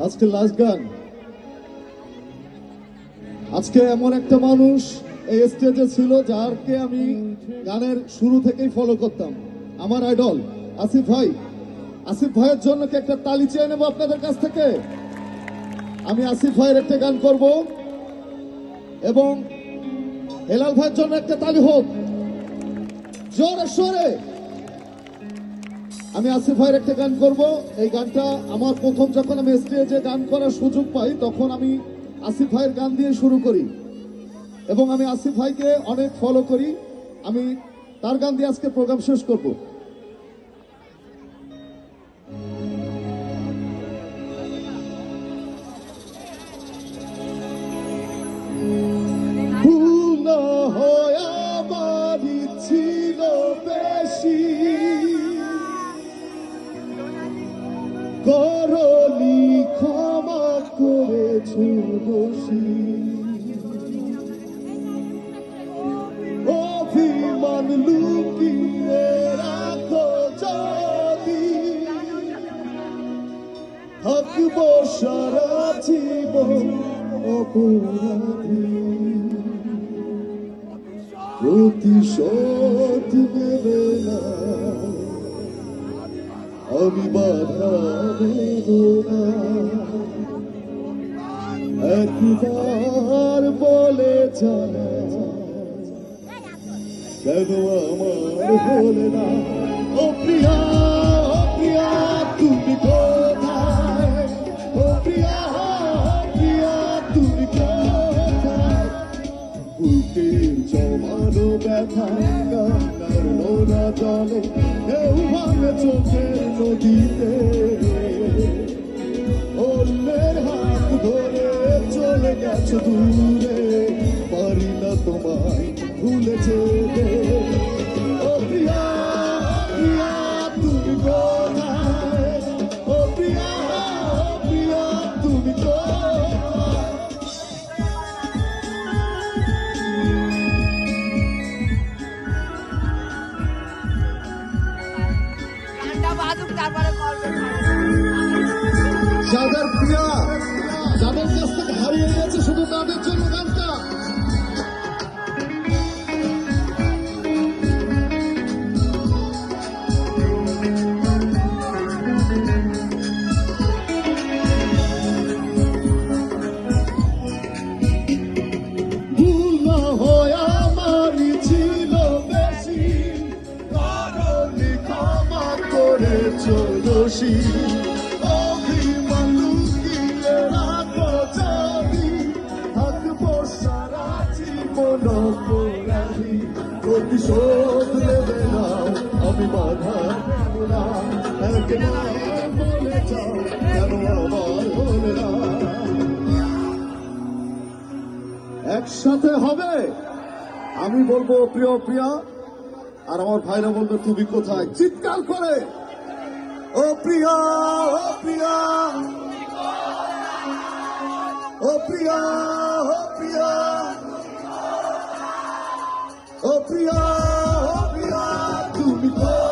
আজকে লাস্ট গান। আজকে এমন একটা মানুষ এই স্টেজে ছিল যারকে আমি গানের শুরু থেকেই ফলো করতাম, আমার আইডল আসিফ ভাই। আসিফ ভাইয়ের জন্য কি একটা তালি চেয়ে নেবো আপনাদের কাছ থেকে? আমি আসিফ ভাইয়ের একটা গান করব এবং হেলাল ভাইয়ের জন্য একটা তালি হোক জোরে সোরে। আমি আসিফ ভাইয়ের একটা গান করব। এই গানটা আমার প্রথম যখন আমি স্টেজে গান করার সুযোগ পাই তখন আমি আসিফ ভাইয়ের গান দিয়ে শুরু করি এবং আমি আসিফ ভাইকে অনেক ফলো করি। আমি তার গান দিয়ে আজকে প্রোগ্রাম শেষ করব। ভুল না হয় আমারই ছিল বেশি, করলি ক্ষমা করেছ দোষী, অভিমান লুকিয়ে রাখো যদি, থাকব সারা জীবন অপরাধী, প্রতিশোধ নেবে না আমি বাধা দেব না, একবার বলে জানা কেন আমার হলে না। ও প্রিয়া, ও প্রিয়া তুমি কোথায়? ও প্রিয়া, প্রিয়া তুমি কোথায়? বুকের জমানো ব্যথা কান্নার নোনা জলে ঢেউ ভাঙে চোখের নদীতে, অন্যের হাত ধরে চলে গেছে দূরে, পারি না তোমায় ভুলে যেতে। ও প্রিয়া, প্রিয়া তুমি কোথায়? ও প্রিয়া, প্রিয়া তুমি কোথায়? যাদের প্রিয়া, যাদের কাছ থেকে হারিয়ে গেছে শুধু তাদের জন্য গানটা। ভুল না হয় আমারই ছিল বেশি, করলি ক্ষমা করেছ দোষী, অভিমান লুকিয়ে রাখো যদি, থাকবো সারা জীবন অপরাধী, প্রতিশোধ নেবে না আমি বাধা দেব না, একবার বলে যাও কেন আমার হলে না। একসাথে হবে, আমি বলবো প্রিয় প্রিয়া আর আমার ভাইরা বলবে তুমি কোথায়, চিৎকার করে ও প্রিয়া, ও প্রিয়া, ও প্রিয়া, ও প্রিয়া, ও প্রিয়া, ও প্রিয়া তুমি কোথায়?